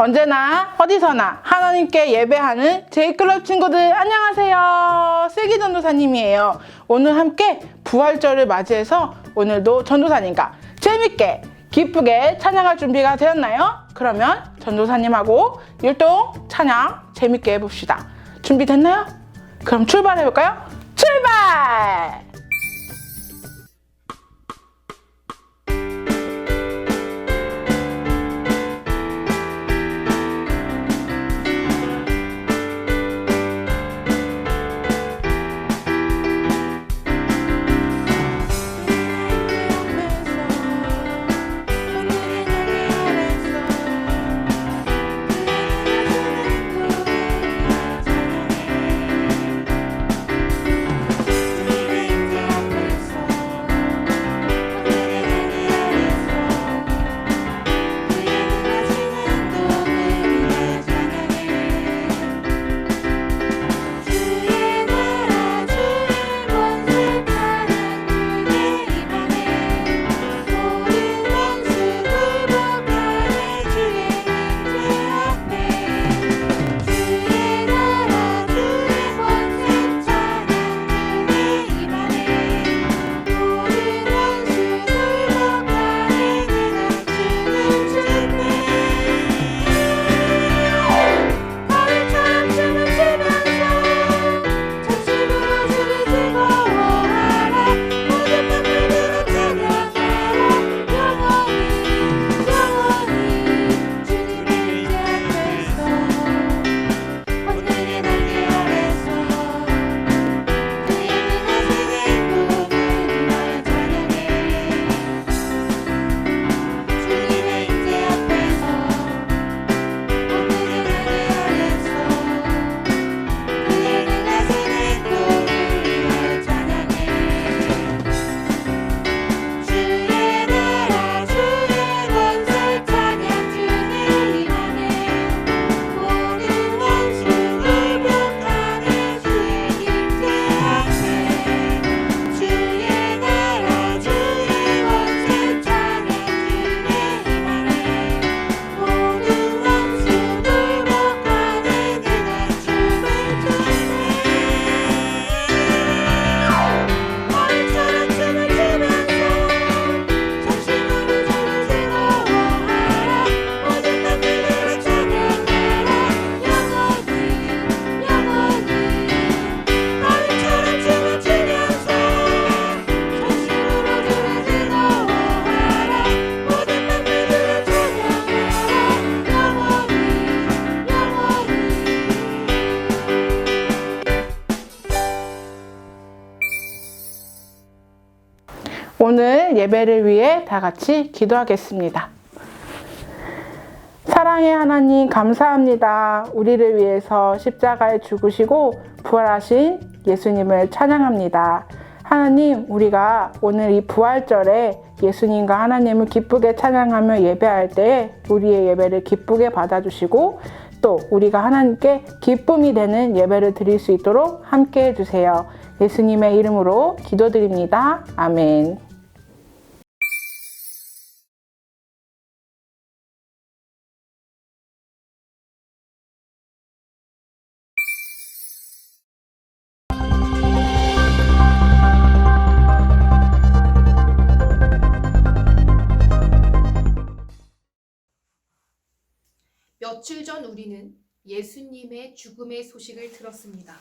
언제나 어디서나 하나님께 예배하는 제이클럽 친구들 안녕하세요. 슬기 전도사님이에요. 오늘 함께 부활절을 맞이해서 오늘도 전도사님과 재밌게 기쁘게 찬양할 준비가 되었나요? 그러면 전도사님하고 율동 찬양 재밌게 해봅시다. 준비됐나요? 그럼 출발해볼까요? 출발! 오늘 예배를 위해 다 같이 기도하겠습니다. 사랑의 하나님 감사합니다. 우리를 위해서 십자가에 죽으시고 부활하신 예수님을 찬양합니다. 하나님, 우리가 오늘 이 부활절에 예수님과 하나님을 기쁘게 찬양하며 예배할 때 우리의 예배를 기쁘게 받아주시고 또 우리가 하나님께 기쁨이 되는 예배를 드릴 수 있도록 함께 해주세요. 예수님의 이름으로 기도드립니다. 아멘. 며칠 전 우리는 예수님의 죽음의 소식을 들었습니다.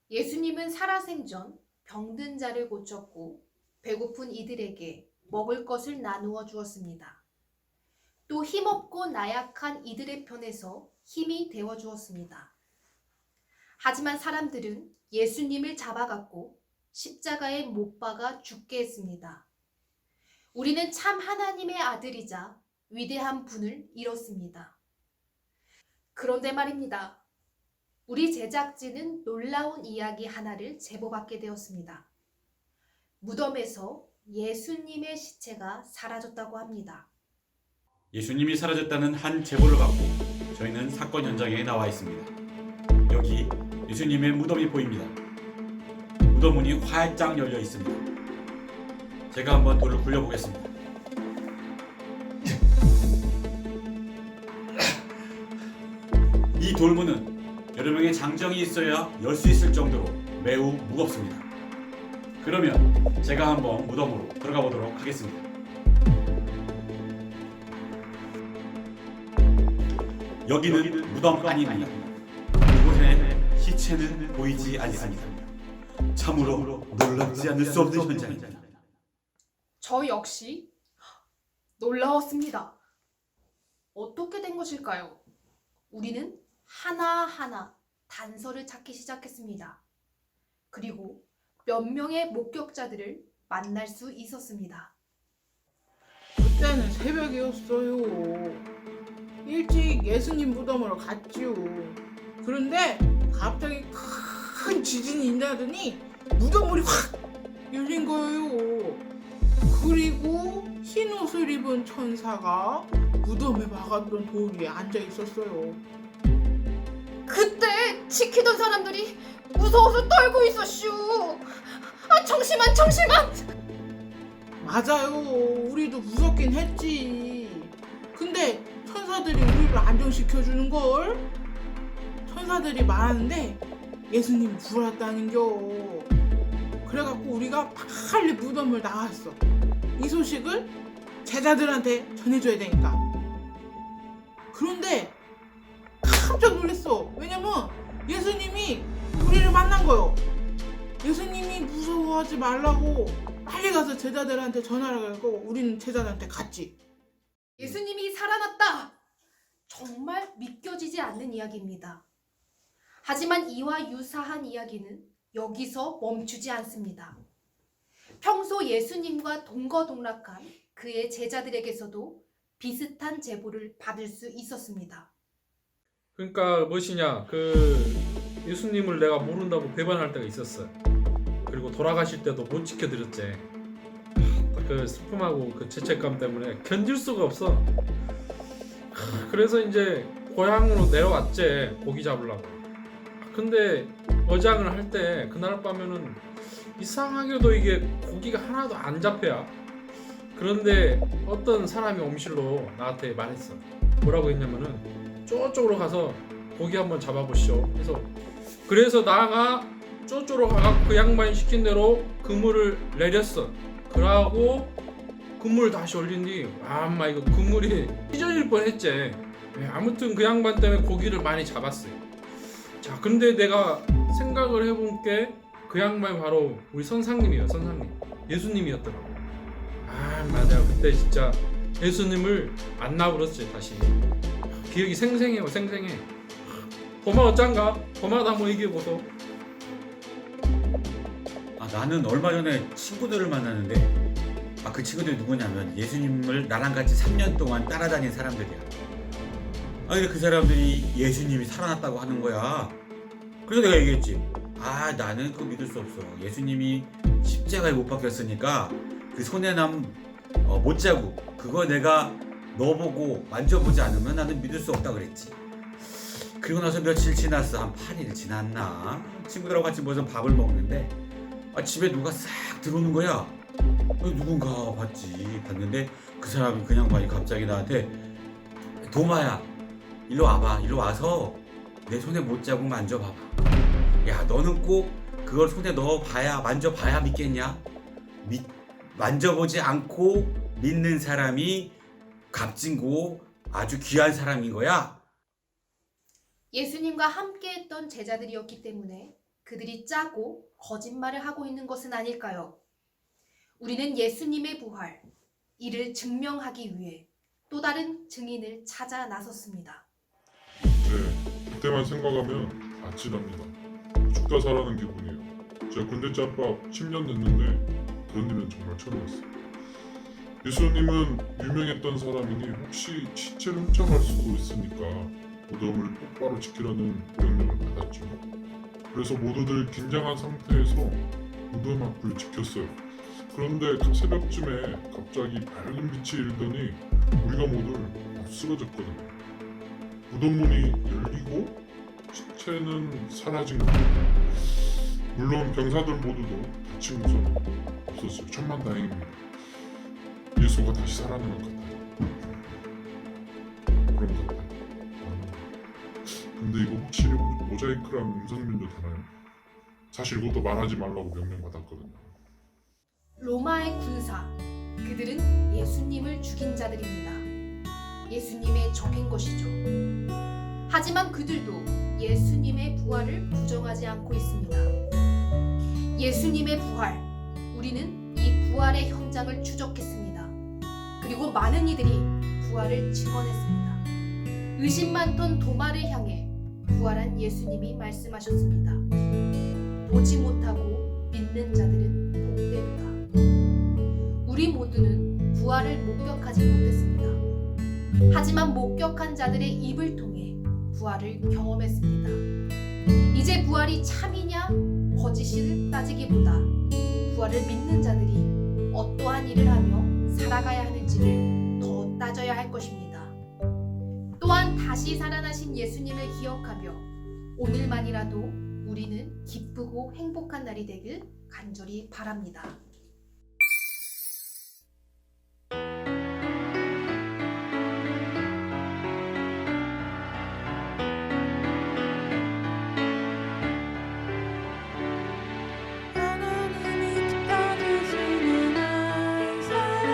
예수님은 살아생전 병든 자를 고쳤고 배고픈 이들에게 먹을 것을 나누어 주었습니다. 또 힘없고 나약한 이들의 편에서 힘이 되어 주었습니다. 하지만 사람들은 예수님을 잡아갔고 십자가에 못 박아 죽게 했습니다. 우리는 참 하나님의 아들이자 위대한 분을 잃었습니다. 그런데 말입니다. 우리 제작진은 놀라운 이야기 하나를 제보받게 되었습니다. 무덤에서 예수님의 시체가 사라졌다고 합니다. 예수님이 사라졌다는 한 제보를 받고 저희는 사건 현장에 나와 있습니다. 여기 예수님의 무덤이 보입니다. 무덤 문이 활짝 열려 있습니다. 제가 한번 돌을 굴려보겠습니다. 이 돌문은 여러 명의 장정이 있어야 열 수 있을 정도로 매우 무겁습니다. 그러면 제가 한번 무덤으로 들어가 보도록 하겠습니다. 여기는 무덤 아닙니다. 이곳에 시체는 보이지 않습니다. 참으로 놀랍지 않을 수 없는 현장입니다. 저 역시 놀라웠습니다. 어떻게 된 것일까요? 우리는 하나하나 단서를 찾기 시작했습니다. 그리고 몇 명의 목격자들을 만날 수 있었습니다. 그때는 새벽이었어요. 일찍 예수님 무덤으로 갔지요. 그런데 갑자기 큰 지진이 있다더니 무덤물이 확 열린 거예요. 그리고 흰 옷을 입은 천사가 무덤에 박았던 돌 위에 앉아 있었어요. 그때 지키던 사람들이 무서워서 떨고 있었슈. 정심한. 맞아요. 우리도 무섭긴 했지. 근데 천사들이 우리를 안정시켜주는 걸. 천사들이 말하는데 예수님이 부활했다는겨. 그래갖고 우리가 빨리 무덤을 나왔어. 이 소식을 제자들한테 전해줘야 되니까. 그런데 깜짝 놀랐어. 왜냐면 예수님이 우리를 만난 거요. 예수님이 무서워하지 말라고 빨리 가서 제자들한테 전화를 하고 우리는 제자들한테 갔지. 예수님이 살아났다. 정말 믿겨지지 않는 이야기입니다. 하지만 이와 유사한 이야기는 여기서 멈추지 않습니다. 평소 예수님과 동거동락한 그의 제자들에게서도 비슷한 제보를 받을 수 있었습니다. 그러니까 무엇이냐, 그 예수님을 내가 모른다고 배반할 때가 있었어. 그리고 돌아가실 때도 못 지켜드렸지. 그 슬픔하고 그 죄책감 때문에 견딜 수가 없어. 그래서 이제 고향으로 내려왔지, 고기 잡으려고. 근데 어장을 할 때 그날 밤에는 이상하게도 이게 고기가 하나도 안 잡혀야. 그런데 어떤 사람이 엄실로 나한테 말했어. 뭐라고 했냐면은 저쪽으로 가서 고기 한번 잡아보시오. 그래서 나가 저쪽으로 가서 그 양반이 시킨 대로 그물을 내렸어. 그러고 그물을 다시 올린 뒤 아마 이거 그물이 찢어질 뻔했지. 아무튼 그 양반 때문에 고기를 많이 잡았어요. 자, 근데 내가 생각을 해본 게 그 양반이 바로 우리 선상님이에요. 선상님, 예수님이었더라고. 맞아, 그때 진짜 예수님을 만나버렸지. 다시 기억이 생생해요. 생생해. 고마 어쩐가? 고마도 한번 얘기해보소. 나는 얼마 전에 친구들을 만났는데 그 친구들이 누구냐면 예수님을 나랑 같이 3년 동안 따라다닌 사람들이야. 근데 그 사람들이 예수님이 살아났다고 하는 거야. 그래서 내가 얘기했지. 나는 그거 믿을 수 없어. 예수님이 십자가에 못 박혔으니까 그 손에 남 못자국 그거 내가 넣어보고 만져보지 않으면 나는 믿을 수 없다 그랬지. 그리고 나서 며칠 지났어. 한 8일 지났나? 친구들하고 같이 모여서 밥을 먹는데 집에 누가 싹 들어오는 거야. 누군가 봤는데 그 사람이 그냥 봐니 갑자기 나한테 도마야, 일로 와봐. 일로 와서 내 손에 못자국 만져봐봐. 야, 너는 꼭 그걸 손에 넣어봐야, 만져봐야 믿겠냐? 만져보지 않고 믿는 사람이 값진고 아주 귀한 사람인 거야. 예수님과 함께했던 제자들이었기 때문에 그들이 짜고 거짓말을 하고 있는 것은 아닐까요? 우리는 예수님의 부활, 이를 증명하기 위해 또 다른 증인을 찾아 나섰습니다. 네, 그때만 생각하면 아찔합니다. 죽다 살아난 기분이에요. 제가 군대 짬밥 10년 됐는데 그런 일은 정말 처음이었어요. 예수님은 유명했던 사람이니 혹시 시체를 훔쳐갈 수도 있으니까 무덤을 똑바로 지키라는 명령을 받았죠. 그래서 모두들 긴장한 상태에서 무덤 앞을 지켰어요. 그런데 그 새벽쯤에 갑자기 밝은 빛이 일더니 우리가 모두 쓰러졌거든요. 무덤 문이 열리고 시체는 사라진 겁니다. 물론 병사들 모두도 다친 곳은 없었어요. 천만다행입니다. 예수가 다시 살아난 것 같아요. 그런 것 같아요. 근데 근데 이거 혹시 모자이크랑 음성 변조 되나요? 사실 이것도 말하지 말라고 명령받았거든요. 로마의 군사, 그들은 예수님을 죽인 자들입니다. 예수님의 적인 것이죠. 하지만 그들도 예수님의 부활을 부정하지 않고 있습니다. 예수님의 부활, 우리는 이 부활의 현장을 추적했습니다. 그리고 많은 이들이 부활을 증언했습니다. 의심 많던 도마를 향해 부활한 예수님이 말씀하셨습니다. 보지 못하고 믿는 자들은 복되도다. 우리 모두는 부활을 목격하지 못했습니다. 하지만 목격한 자들의 입을 통해 부활을 경험했습니다. 이제 부활이 참이냐 거짓을 따지기보다 부활을 믿는 자들이 어떠한 일을 하며 살아가야 하는지를 더 따져야 할 것입니다. 또한 다시 살아나신 예수님을 기억하며 오늘만이라도 우리는 기쁘고 행복한 날이 되길 간절히 바랍니다. 하나님이 기뻐주시는 한 사람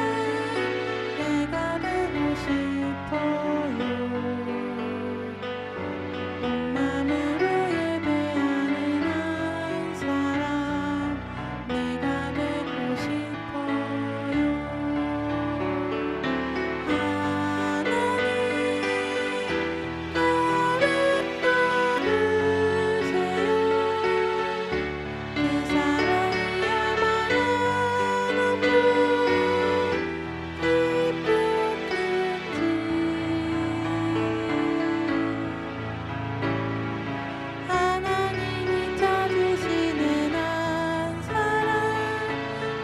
내가 되고 싶어요. 온 마음으로 예배하는 한 사람 내가 되고 싶어요. 하나님 나를 떠주세요. 그 사랑이 얼마나 너무 기쁘든지 하나님이 찾으시는 한 사람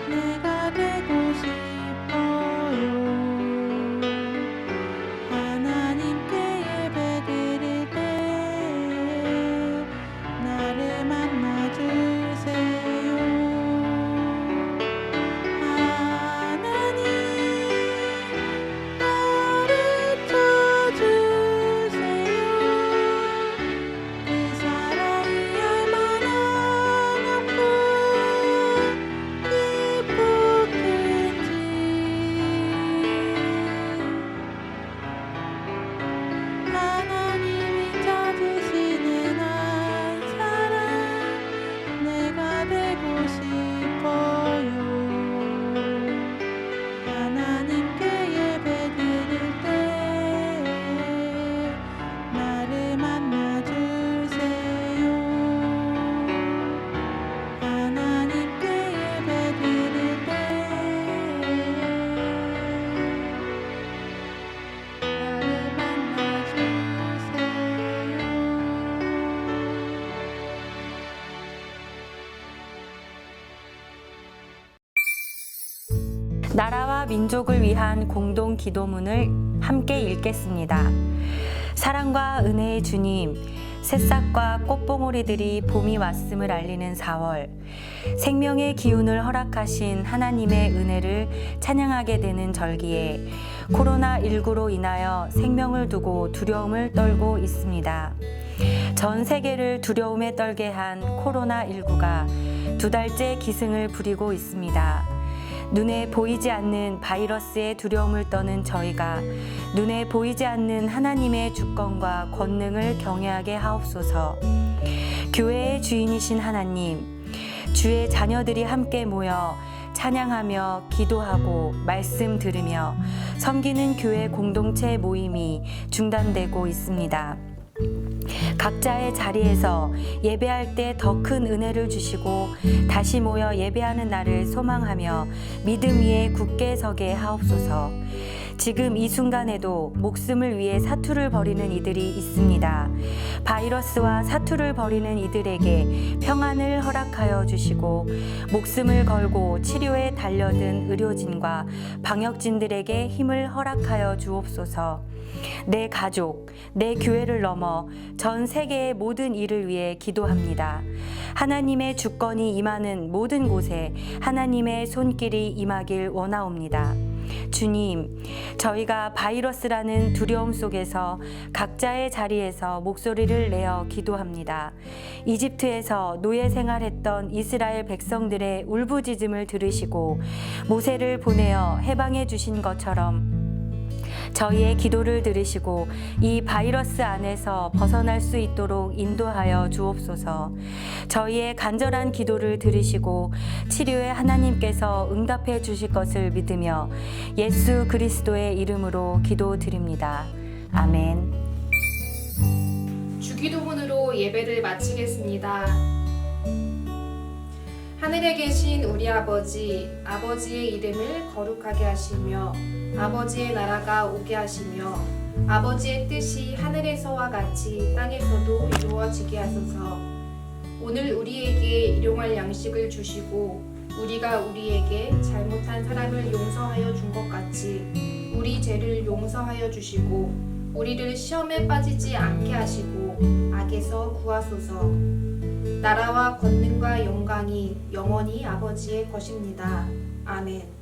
내가 되고 싶어요. 하나님께 예배드릴 때 나를 만나주세요. 하나님 나를 쳐주세요. 그 사랑이 얼마나 높고 기쁘든지 하나님이 찾으시는 한 사람 내가 되고 싶어요. 하나님께 예배드릴 때 나를 만나주세요. 하나님께 예배드릴 때 나를 만나주세요. 나라와 민족을 위한 공동 기도문을 함께 읽겠습니다. 사랑과 은혜의 주님, 새싹과 꽃봉오리들이 봄이 왔음을 알리는 4월, 생명의 기운을 허락하신 하나님의 은혜를 찬양하게 되는 절기에 코로나19로 인하여 생명을 두고 두려움을 떨고 있습니다. 전 세계를 두려움에 떨게 한 코로나19가 2달째 기승을 부리고 있습니다. 눈에 보이지 않는 바이러스의 두려움을 떠는 저희가 눈에 보이지 않는 하나님의 주권과 권능을 경외하게 하옵소서. 교회의 주인이신 하나님, 주의 자녀들이 함께 모여 찬양하며 기도하고 말씀 들으며 섬기는 교회 공동체 모임이 중단되고 있습니다. 각자의 자리에서 예배할 때 더 큰 은혜를 주시고 다시 모여 예배하는 날을 소망하며 믿음 위에 굳게 서게 하옵소서. 지금 이 순간에도 목숨을 위해 사투를 벌이는 이들이 있습니다. 바이러스와 사투를 벌이는 이들에게 평안을 허락하여 주시고 목숨을 걸고 치료에 달려든 의료진과 방역진들에게 힘을 허락하여 주옵소서. 내 가족, 내 교회를 넘어 전 세계의 모든 일을 위해 기도합니다. 하나님의 주권이 임하는 모든 곳에 하나님의 손길이 임하길 원하옵니다. 주님, 저희가 바이러스라는 두려움 속에서 각자의 자리에서 목소리를 내어 기도합니다. 이집트에서 노예 생활했던 이스라엘 백성들의 울부짖음을 들으시고 모세를 보내어 해방해 주신 것처럼 저희의 기도를 들으시고 이 바이러스 안에서 벗어날 수 있도록 인도하여 주옵소서. 저희의 간절한 기도를 들으시고 치료에 하나님께서 응답해 주실 것을 믿으며 예수 그리스도의 이름으로 기도드립니다. 아멘. 주기도문으로 예배를 마치겠습니다. 하늘에 계신 우리 아버지, 아버지의 이름을 거룩하게 하시며 아버지의 나라가 오게 하시며 아버지의 뜻이 하늘에서와 같이 땅에서도 이루어지게 하소서. 오늘 우리에게 일용할 양식을 주시고 우리가 우리에게 잘못한 사람을 용서하여 준 것 같이 우리 죄를 용서하여 주시고 우리를 시험에 빠지지 않게 하시고 악에서 구하소서. 나라와 권능과 영광이 영원히 아버지의 것입니다. 아멘.